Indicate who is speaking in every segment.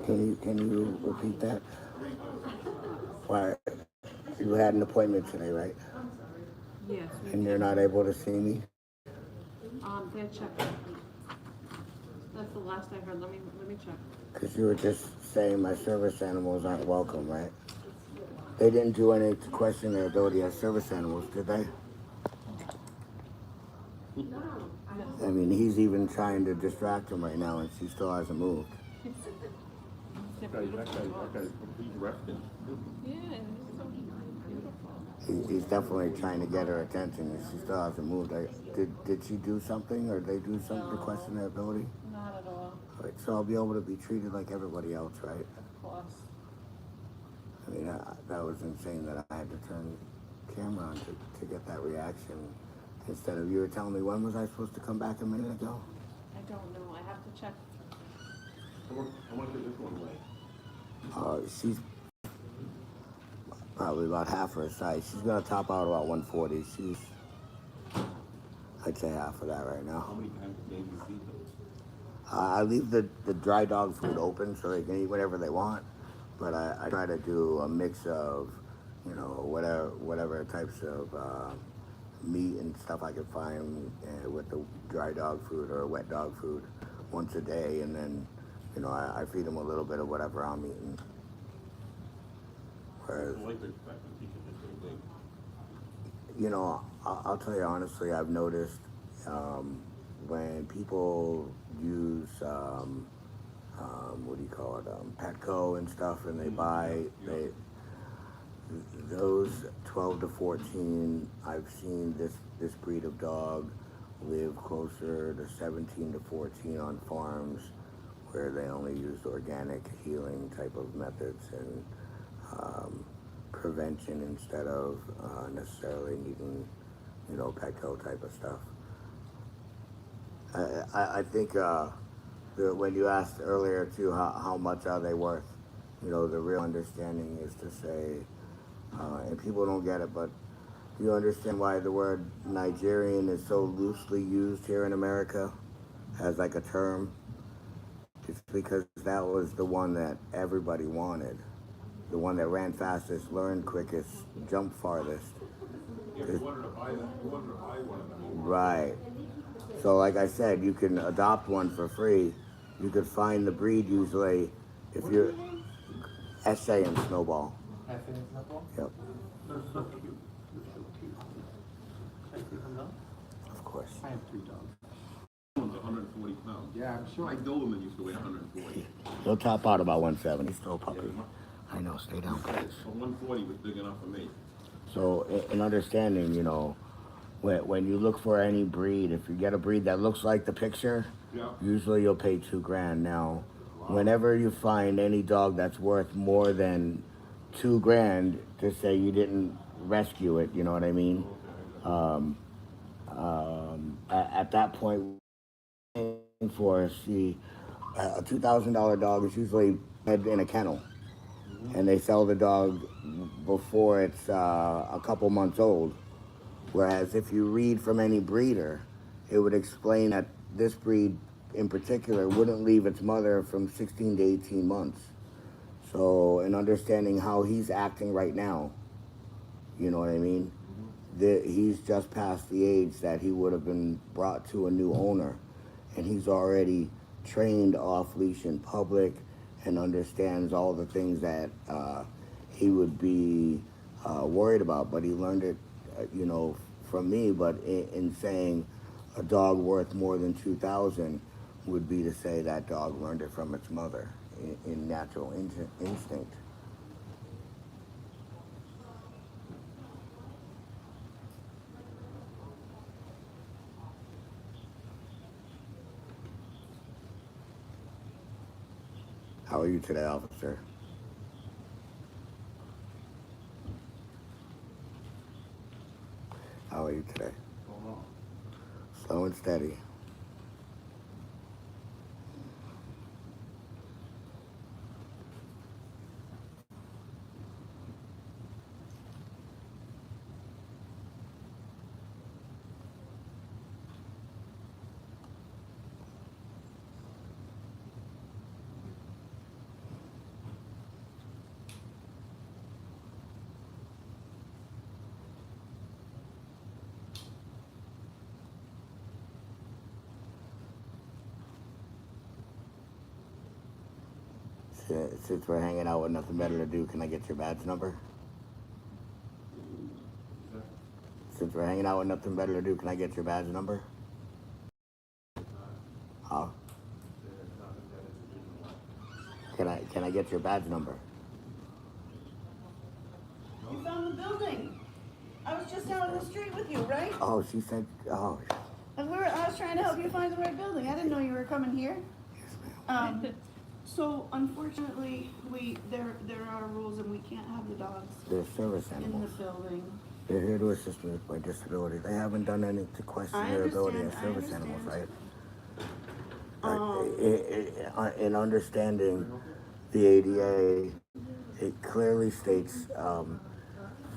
Speaker 1: Can you repeat that? Why you had an appointment today, right?
Speaker 2: Yes, we
Speaker 1: And you're
Speaker 2: did.
Speaker 1: not able to see me
Speaker 2: They're checking. That's the last I heard. Let me check.
Speaker 1: because you were just saying my service animals aren't welcome, right? They didn't do any to question their ability as service animals, did they? I mean, he's even trying to distract him right now, and she still hasn't moved.
Speaker 2: They're beautiful dogs.
Speaker 3: He's resting.
Speaker 2: Yeah, he's so beautiful.
Speaker 1: He's definitely trying to get her attention, and she still hasn't moved. Did she do something, or did they do something to question their ability?
Speaker 2: Not at all.
Speaker 1: All right, so I'll be able to be treated like everybody else, right?
Speaker 2: Of course.
Speaker 1: I mean, that was insane that I had to turn the camera on to get that reaction. Instead of you were telling me when was I supposed to come back a minute ago?
Speaker 2: I don't know. I have to check.
Speaker 3: How much does this one weigh?
Speaker 1: She's probably about half her size. She's gonna top out about 140. I'd say half of that right
Speaker 3: How
Speaker 1: now.
Speaker 3: many times a day do you feed them?
Speaker 1: I leave the dry dog food open so they can eat whatever they want, but I try to do a mix of, whatever types of meat and stuff I can find with the dry dog food or wet dog food once a day, and then, I feed them a little bit of whatever I'm eating. Whereas,
Speaker 3: The life expectancy should be so big.
Speaker 1: I'll tell you honestly, I've noticed when people use what do you call it, Petco and stuff, and they buy those 12 to 14. I've seen this breed of dog live closer to 17 to 14 on farms where they only use organic healing type of methods and prevention instead of necessarily needing, Petco type of stuff. I think when you asked earlier too, how much are they worth? The real understanding is to say, and people don't get it, but do you understand why the word Nigerian is so loosely used here in America as like a term? It's because that was the one that everybody wanted. The one that ran fastest, learned quickest, jumped farthest.
Speaker 3: Yeah, we wanted to buy that. We wanted to buy one of them.
Speaker 1: Right. So like I said, you can adopt one for free. You could find the breed usually if you're SA and Snowball. Yep,
Speaker 4: They're so cute. They're so cute. Can I see them now?
Speaker 1: of course.
Speaker 4: I have three dogs.
Speaker 3: One's 140 pounds.
Speaker 4: Yeah, I'm sure.
Speaker 3: My Doberman used to weigh 140.
Speaker 1: He'll top out about 170. Still a puppy. I know, stay down, please.
Speaker 3: But 140 was big enough for me.
Speaker 1: So in understanding, when you look for any breed, if you get a breed that looks like the picture,
Speaker 3: Yeah.
Speaker 1: usually you'll pay $2,000. Now, whenever you find any dog that's worth more than $2,000, to say you didn't rescue it, you know what I mean? At that point, for see a $2,000 dog is usually bred in a kennel, and they sell the dog before it's a couple months old. Whereas if you read from any breeder, it would explain that this breed in particular wouldn't leave its mother from 16 to 18 months. So in understanding how he's acting right now, you know what I mean? He's just past the age that he would have been brought to a new owner, and he's already trained off leash in public and understands all the things that he would be worried about. But he learned it, from me. But in saying a dog worth more than 2,000 would be to say that dog learned it from its mother in natural instinct. How are you today, officer? How are you today? Slow and steady. Since we're hanging out with nothing better to do, can I get your badge number? Since we're hanging out with nothing better to do, can I get your badge number? Huh? Can I get your badge number?
Speaker 5: You found the building. I was just out in the street with you, right?
Speaker 1: Oh, she said, oh,
Speaker 5: And I was trying to help you find the right building. I didn't know you were coming here.
Speaker 1: yes, ma'am.
Speaker 5: So unfortunately, there are rules and we can't have the dogs
Speaker 1: They're service
Speaker 5: in the
Speaker 1: animals.
Speaker 5: building.
Speaker 1: They're here to assist me with my disability. They haven't done anything to question
Speaker 5: I
Speaker 1: their ability as
Speaker 5: understand, I
Speaker 1: service animals, right?
Speaker 5: understand.
Speaker 1: In understanding the ADA, it clearly states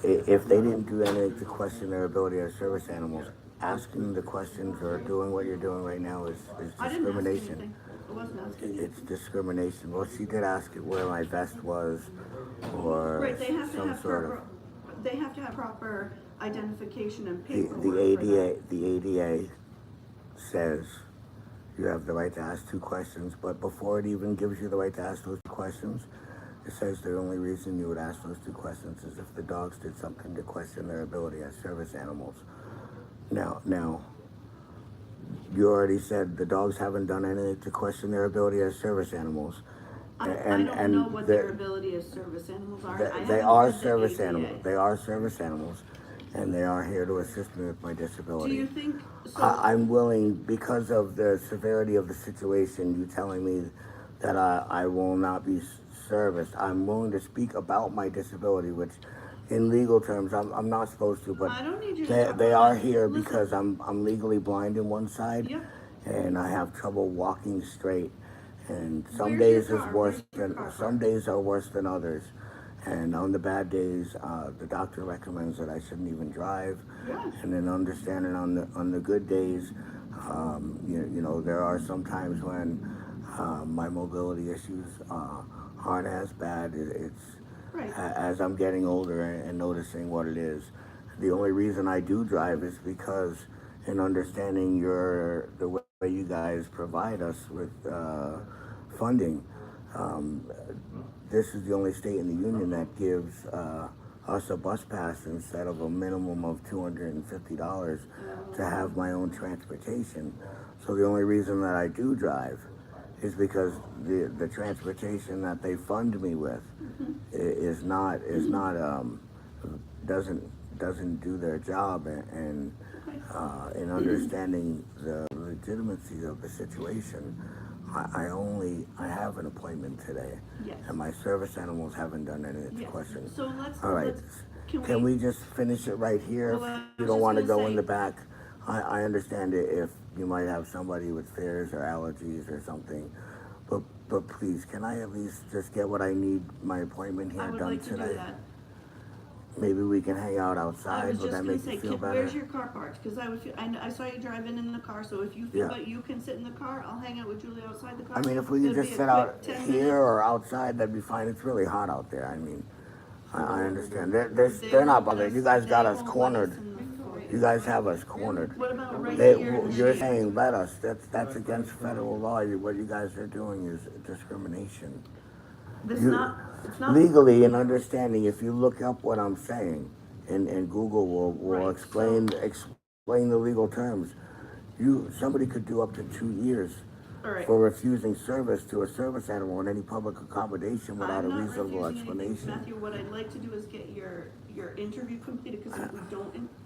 Speaker 1: if they didn't do anything to question their ability as service animals, asking the questions or doing what you're doing right now is
Speaker 5: I didn't ask
Speaker 1: discrimination.
Speaker 5: anything. I wasn't asking you.
Speaker 1: It's discrimination. Well, she did ask it where my vest was, or
Speaker 5: Right, they have to
Speaker 1: some
Speaker 5: have
Speaker 1: sort of.
Speaker 5: they have to have proper identification and
Speaker 1: The
Speaker 5: paperwork for that.
Speaker 1: the ADA says you have the right to ask 2 questions, but before it even gives you the right to ask those 2 questions, it says the only reason you would ask those 2 questions is if the dogs did something to question their ability as service animals. Now, you already said the dogs haven't done anything to question their ability as service animals.
Speaker 5: I don't know what their ability as service animals are. I
Speaker 1: They
Speaker 5: haven't
Speaker 1: are
Speaker 5: read the
Speaker 1: service
Speaker 5: ADA.
Speaker 1: animals. They are service animals, and they are here to assist me with my
Speaker 5: Do
Speaker 1: disability.
Speaker 5: you think, so,
Speaker 1: I'm willing, because of the severity of the situation, you telling me that I will not be serviced. I'm willing to speak about my disability, which, in legal terms, I'm not supposed to, but
Speaker 5: I don't need you to talk
Speaker 1: they
Speaker 5: about
Speaker 1: are
Speaker 5: that.
Speaker 1: here
Speaker 5: Listen.
Speaker 1: because I'm legally blind in one side,
Speaker 5: Yep.
Speaker 1: and I have trouble walking straight. And some
Speaker 5: Where's
Speaker 1: days
Speaker 5: your
Speaker 1: is
Speaker 5: car?
Speaker 1: worse
Speaker 5: Where's your
Speaker 1: than
Speaker 5: car
Speaker 1: some
Speaker 5: parked?
Speaker 1: days are worse than others. And on the bad days, the doctor recommends that I shouldn't even drive.
Speaker 5: Yeah.
Speaker 1: And then understanding on the good days, you know, there are some times when my mobility issues aren't as bad. It's
Speaker 5: Right.
Speaker 1: as I'm getting older and noticing what it is. The only reason I do drive is because in understanding the way you guys provide us with funding. This is the only state in the union that gives us a bus pass instead of a minimum of $250 to have my own transportation. So the only reason that I do drive is because the transportation that they fund me with is not doesn't do their job, and in understanding the legitimacy of the situation, I have an appointment today,
Speaker 5: Yes.
Speaker 1: and my service animals haven't done anything to
Speaker 5: Yes.
Speaker 1: question.
Speaker 5: So let's,
Speaker 1: All right, can we just finish it right here?
Speaker 5: Well, I
Speaker 1: If you
Speaker 5: was
Speaker 1: don't
Speaker 5: just
Speaker 1: want to
Speaker 5: gonna
Speaker 1: go in
Speaker 5: say-
Speaker 1: the back, I understand it if you might have somebody with fears or allergies or something, but please, can I at least just get what I need, my appointment here
Speaker 5: I would
Speaker 1: done
Speaker 5: like to
Speaker 1: today?
Speaker 5: do that.
Speaker 1: Maybe we can hang out
Speaker 5: I
Speaker 1: outside.
Speaker 5: was
Speaker 1: Would
Speaker 5: just
Speaker 1: that
Speaker 5: gonna
Speaker 1: make
Speaker 5: say,
Speaker 1: you feel better?
Speaker 5: where's your car parked? Cause I saw you driving in the car, so if you feel
Speaker 1: Yeah.
Speaker 5: that you can sit in the car, I'll hang out with Julie outside the car.
Speaker 1: I mean, if we could
Speaker 5: It'll
Speaker 1: just
Speaker 5: be a
Speaker 1: sit
Speaker 5: quick
Speaker 1: out
Speaker 5: 10
Speaker 1: here
Speaker 5: minutes.
Speaker 1: or outside, that'd be fine. It's really hot out there. I mean, I understand. They're
Speaker 5: They
Speaker 1: not
Speaker 5: won't
Speaker 1: bothered.
Speaker 5: let
Speaker 1: You guys
Speaker 5: they
Speaker 1: got us
Speaker 5: won't let
Speaker 1: cornered.
Speaker 5: in the-
Speaker 1: You guys have us cornered.
Speaker 5: What about right here in the
Speaker 1: You're
Speaker 5: shade?
Speaker 1: saying let us. That's against federal law. What you guys are doing is discrimination.
Speaker 5: It's
Speaker 1: You-
Speaker 5: not,
Speaker 1: Legally, in understanding, if you look up what I'm saying, and Google will
Speaker 5: Right,
Speaker 1: explain the legal terms, somebody could do up to 2 years
Speaker 5: all right.
Speaker 1: for refusing service to a service animal in any public accommodation without a
Speaker 5: I'm not
Speaker 1: reasonable
Speaker 5: refusing anything,
Speaker 1: explanation.
Speaker 5: Matthew, what I'd like to do is get your interview completed, cause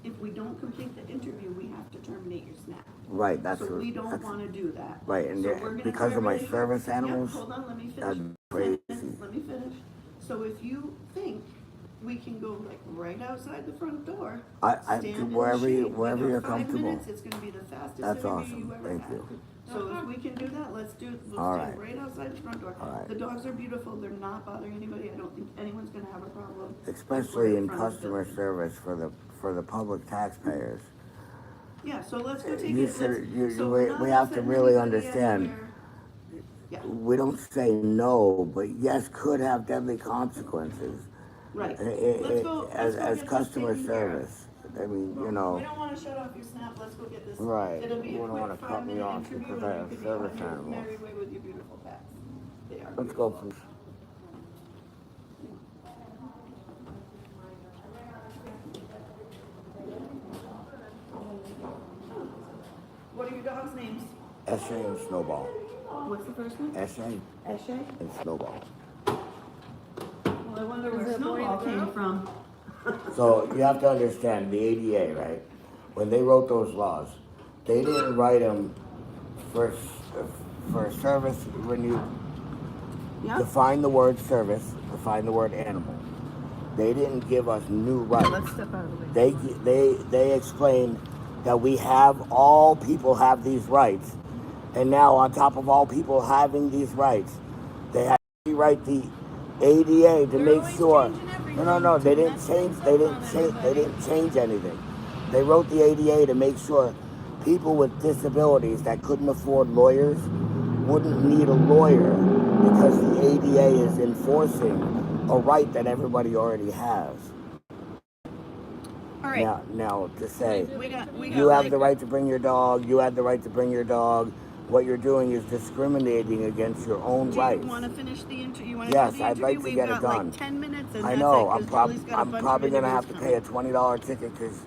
Speaker 5: if we don't complete the interview, we have to terminate your SNAP.
Speaker 1: Right, that's
Speaker 5: So
Speaker 1: what.
Speaker 5: we don't
Speaker 1: that's-
Speaker 5: wanna do that.
Speaker 1: Right, and
Speaker 5: So
Speaker 1: yeah,
Speaker 5: we're gonna
Speaker 1: because
Speaker 5: try
Speaker 1: of my
Speaker 5: really hard.
Speaker 1: service
Speaker 5: Yeah,
Speaker 1: animals,
Speaker 5: hold on, let me finish.
Speaker 1: that'd be crazy.
Speaker 5: Let me finish. So if you think we can go like right outside the front door, stand in the
Speaker 1: wherever
Speaker 5: shade, we
Speaker 1: wherever
Speaker 5: got
Speaker 1: you're
Speaker 5: 5
Speaker 1: comfortable.
Speaker 5: minutes, it's gonna be the fastest
Speaker 1: That's
Speaker 5: interview
Speaker 1: awesome.
Speaker 5: you ever
Speaker 1: Thank
Speaker 5: had.
Speaker 1: you.
Speaker 5: So if we can do that, let's
Speaker 1: All
Speaker 5: stand
Speaker 1: right.
Speaker 5: right outside the front door.
Speaker 1: All right.
Speaker 5: The dogs are beautiful, they're not bothering anybody, I don't think anyone's gonna have a problem. if we're
Speaker 1: Especially in
Speaker 5: front of the
Speaker 1: customer
Speaker 5: building.
Speaker 1: service for the public taxpayers.
Speaker 5: Yeah, so let's go take
Speaker 1: You
Speaker 5: it,
Speaker 1: should- you-
Speaker 5: so
Speaker 1: we-
Speaker 5: we're not
Speaker 1: we have to
Speaker 5: upsetting
Speaker 1: really
Speaker 5: anybody
Speaker 1: understand.
Speaker 5: anywhere. Yeah,
Speaker 1: We don't say no, but yes, could have deadly consequences.
Speaker 5: right.
Speaker 1: I-
Speaker 5: Let's go
Speaker 1: as
Speaker 5: get this
Speaker 1: customer
Speaker 5: taken care of.
Speaker 1: service. I mean, you
Speaker 5: We
Speaker 1: know.
Speaker 5: don't wanna shut off your SNAP, let's go get this.
Speaker 1: Right.
Speaker 5: It'll be
Speaker 1: You
Speaker 5: a
Speaker 1: don't wanna
Speaker 5: quick
Speaker 1: cut me
Speaker 5: 5-minute
Speaker 1: off
Speaker 5: interview
Speaker 1: because
Speaker 5: and
Speaker 1: I
Speaker 5: you
Speaker 1: have
Speaker 5: can be
Speaker 1: service
Speaker 5: on your
Speaker 1: animals.
Speaker 5: merry way with your beautiful pets. They are
Speaker 1: Let's go,
Speaker 5: beautiful.
Speaker 1: please.
Speaker 5: your dogs' names.
Speaker 1: Eshe and Snowball.
Speaker 5: What's the first one?
Speaker 1: Eshe
Speaker 5: Eshe?
Speaker 1: and Snowball.
Speaker 5: Well, I wonder
Speaker 2: Is
Speaker 5: where
Speaker 2: it a boy
Speaker 5: Snowball
Speaker 2: and a
Speaker 5: came
Speaker 2: girl?
Speaker 5: from.
Speaker 1: So you have to understand the ADA, right? When they wrote those laws, they didn't write them for service. When you
Speaker 5: Yeah?
Speaker 1: define the word service, define the word animal. They didn't give us new rights.
Speaker 5: Let's step out of the way.
Speaker 1: They explained that all people have these rights, and now on top of all people having these rights, they had to rewrite the ADA to
Speaker 5: They're
Speaker 1: make
Speaker 5: always
Speaker 1: sure.
Speaker 5: changing
Speaker 1: No. They
Speaker 5: everything.
Speaker 1: didn't
Speaker 5: That's
Speaker 1: change.
Speaker 5: what's
Speaker 1: They
Speaker 5: up
Speaker 1: didn't
Speaker 5: on
Speaker 1: change. They
Speaker 5: everybody.
Speaker 1: didn't change anything. They wrote the ADA to make sure people with disabilities that couldn't afford lawyers wouldn't need a lawyer because the ADA is enforcing a right that everybody already has.
Speaker 5: All right.
Speaker 1: Now to say
Speaker 5: We got
Speaker 1: you have
Speaker 5: like,
Speaker 1: the right to bring your dog, you have the right to bring your dog. What you're doing is discriminating against your own
Speaker 5: do
Speaker 1: rights.
Speaker 5: you want to finish the interview? You want to
Speaker 1: Yes,
Speaker 5: do the
Speaker 1: I'd
Speaker 5: interview?
Speaker 1: like to
Speaker 5: We've
Speaker 1: get it
Speaker 5: got
Speaker 1: done.
Speaker 5: like 10 minutes and
Speaker 1: I
Speaker 5: that's
Speaker 1: know.
Speaker 5: it, 'cause Julie's got a
Speaker 1: I'm
Speaker 5: bunch
Speaker 1: probably
Speaker 5: of
Speaker 1: gonna
Speaker 5: interviews
Speaker 1: have to pay a
Speaker 5: coming.
Speaker 1: $20 ticket because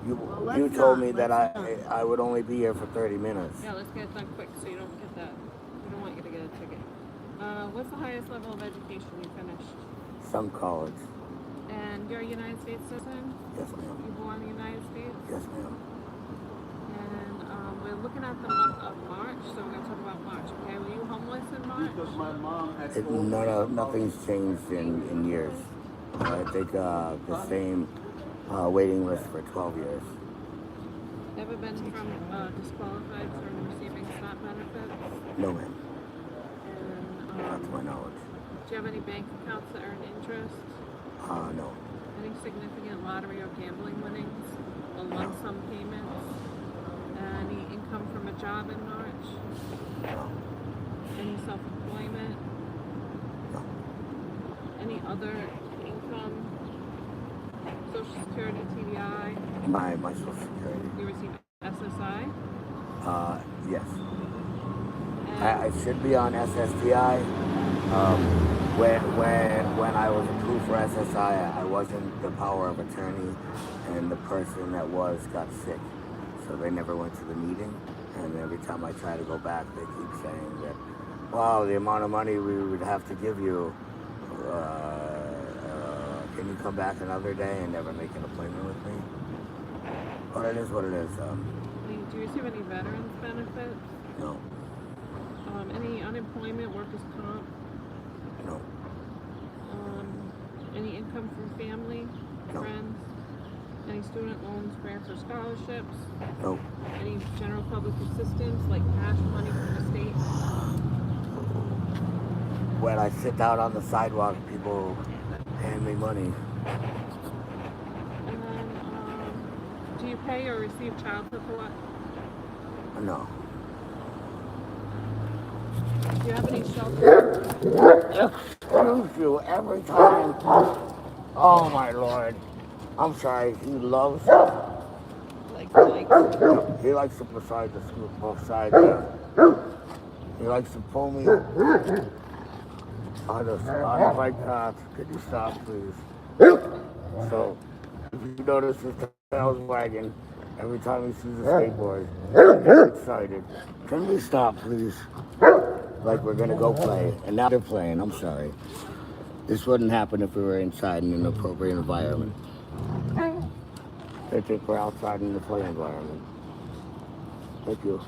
Speaker 1: you
Speaker 5: Well,
Speaker 1: you
Speaker 5: let's
Speaker 1: told
Speaker 5: not.
Speaker 1: me that
Speaker 5: Let's
Speaker 1: I would only be here for 30 minutes.
Speaker 2: Yeah, let's get it done quick so you don't get that. We don't want you to get a ticket. What's the highest level of education you finished?
Speaker 1: Some college.
Speaker 2: And you're a United States citizen?
Speaker 1: Yes, ma'am.
Speaker 2: You born in the United States?
Speaker 1: Yes, ma'am.
Speaker 2: And we're looking at the month of March, so we're going to talk about March, okay? Were you homeless in March?
Speaker 4: Because my mom had told me
Speaker 1: Nothing's changed in years. I think the same waiting list for 12 years.
Speaker 2: Ever been from disqualified from receiving SNAP benefits?
Speaker 1: No, ma'am.
Speaker 2: And
Speaker 1: Not to my knowledge.
Speaker 2: do you have any bank accounts that earn interest?
Speaker 1: No.
Speaker 2: Any significant lottery or gambling winnings? Or lump sum payments? Any income from a job in March?
Speaker 1: No.
Speaker 2: Any self-employment?
Speaker 1: No.
Speaker 2: Any other income? Social Security, TDI?
Speaker 1: My Social Security.
Speaker 2: You receive SSI?
Speaker 1: Yes.
Speaker 2: And
Speaker 1: I should be on SSDI. When I was approved for SSI, I wasn't the power of attorney, and the person that was got sick, so they never went to the meeting. And every time I try to go back, they keep saying that, wow, the amount of money we would have to give you. Can you come back another day and never make an appointment with me? But it is what it is.
Speaker 2: do you receive any veterans benefits?
Speaker 1: No,
Speaker 2: Any unemployment, workers' comp?
Speaker 1: no,
Speaker 2: Any income from family,
Speaker 1: No.
Speaker 2: friends? Any student loans, grants, or scholarships?
Speaker 1: no,
Speaker 2: Any general public assistance, like cash money from the state?
Speaker 1: when I sit down on the sidewalk, people hand me money.
Speaker 2: And then, do you pay or receive child support?
Speaker 1: No.
Speaker 2: Do you have any shelter?
Speaker 1: Excuse you every time. Oh my lord. I'm sorry. He loves.
Speaker 2: Like,
Speaker 1: He likes to beside the scoop beside the. He likes to pull me on the bike path. Could you stop, please? So, if you notice his tail's wagging every time he sees a skateboard, he gets excited. Can we stop, please? Like we're gonna go play, and now they're playing. I'm sorry. This wouldn't happen if we were inside in an appropriate environment. They think we're outside in the play environment. Thank you.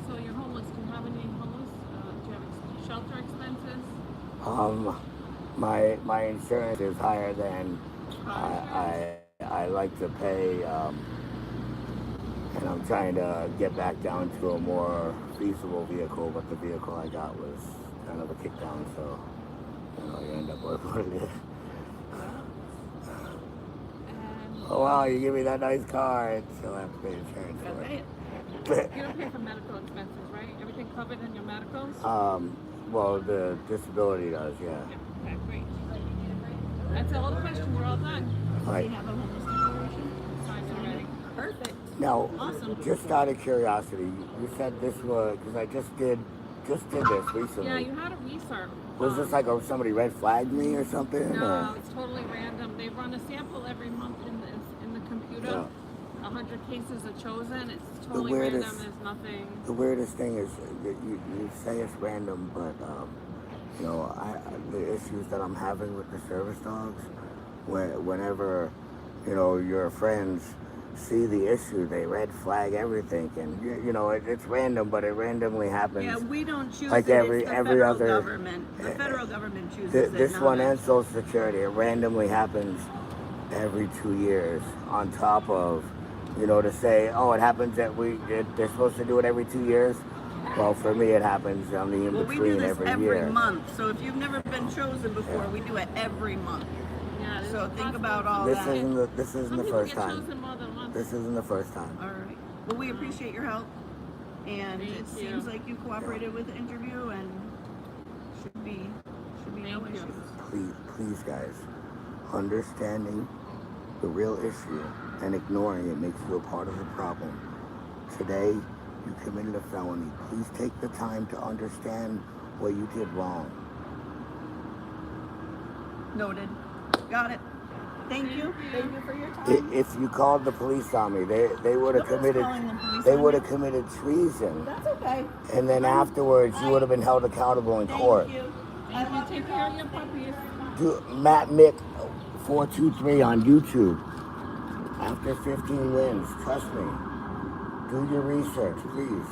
Speaker 2: so you're homeless. Do you have any homeless? Do you have shelter expenses?
Speaker 1: My insurance is higher than I like to pay, and I'm trying to get back down to a more feasible vehicle, but the vehicle I got was kind of a kick down, so you end up with what it is.
Speaker 2: And
Speaker 1: Oh wow, you give me that nice car, and still have to pay insurance
Speaker 2: gotta
Speaker 1: for
Speaker 2: pay
Speaker 1: it.
Speaker 2: it. You don't pay for medical expenses, right? Everything covered in your medicals?
Speaker 1: Well, the disability does, yeah.
Speaker 2: Okay, great. That's all the questions. We're all done.
Speaker 1: Right.
Speaker 5: We have a homeless declaration.
Speaker 2: Signed already.
Speaker 5: Perfect.
Speaker 1: Now,
Speaker 5: Awesome.
Speaker 1: just out of curiosity, you said this was, because I just did this recently.
Speaker 2: Yeah, you had a research.
Speaker 1: Was this like somebody red flagged me or something?
Speaker 2: No,
Speaker 1: or?
Speaker 2: it's totally random. They run a sample every month in the computer. 100 cases are chosen. It's
Speaker 1: The
Speaker 2: totally random.
Speaker 1: weirdest-
Speaker 2: There's nothing.
Speaker 1: The weirdest thing is that you say it's random, but you know, the issues that I'm having with the service dogs, whenever you know your friends see the issue, they red flag everything, and you know it's random, but it randomly happens.
Speaker 5: Yeah, we don't choose
Speaker 1: Like
Speaker 5: it.
Speaker 1: every-
Speaker 5: It's the
Speaker 1: every
Speaker 5: federal
Speaker 1: other-
Speaker 5: government. The federal government chooses it.
Speaker 1: This
Speaker 5: not
Speaker 1: one
Speaker 5: us.
Speaker 1: and Social Security, it randomly happens every 2 years. On top of, you know, to say, oh, it happens they're supposed to do it every 2 years. Well, for me, it happens on the in
Speaker 5: Well, we
Speaker 1: between
Speaker 5: do this every
Speaker 1: year.
Speaker 5: month. So if you've never been chosen before, we do it every month.
Speaker 2: Yeah, there's
Speaker 5: So
Speaker 2: a
Speaker 5: think
Speaker 2: possibility.
Speaker 5: about all
Speaker 1: This
Speaker 5: that.
Speaker 1: isn't the
Speaker 2: Some people
Speaker 1: first
Speaker 2: get
Speaker 1: time.
Speaker 2: chosen more than once.
Speaker 1: This isn't the first time.
Speaker 5: All right. Well, we appreciate your help, and
Speaker 2: Thank
Speaker 5: it
Speaker 2: you.
Speaker 5: seems like you cooperated with the interview, and should be no
Speaker 2: Thank you.
Speaker 5: issues.
Speaker 1: Please, guys, understanding the real issue and ignoring it makes you a part of the problem. Today, you committed a felony. Please take the time to understand what you did wrong.
Speaker 5: Noted. Got it. Thank you. Thank you for your time.
Speaker 1: If you called the police on me, they would have
Speaker 5: Nobody's
Speaker 1: committed
Speaker 5: calling the police
Speaker 1: they
Speaker 5: on
Speaker 1: would
Speaker 5: you.
Speaker 1: have committed treason,
Speaker 5: That's okay.
Speaker 1: and then afterwards you would have been held accountable in court.
Speaker 5: Thank you.
Speaker 2: Thank you. Take care of your puppies.
Speaker 1: Do Matt Mick 423 on YouTube. After 15 wins, trust me. Do your research, please.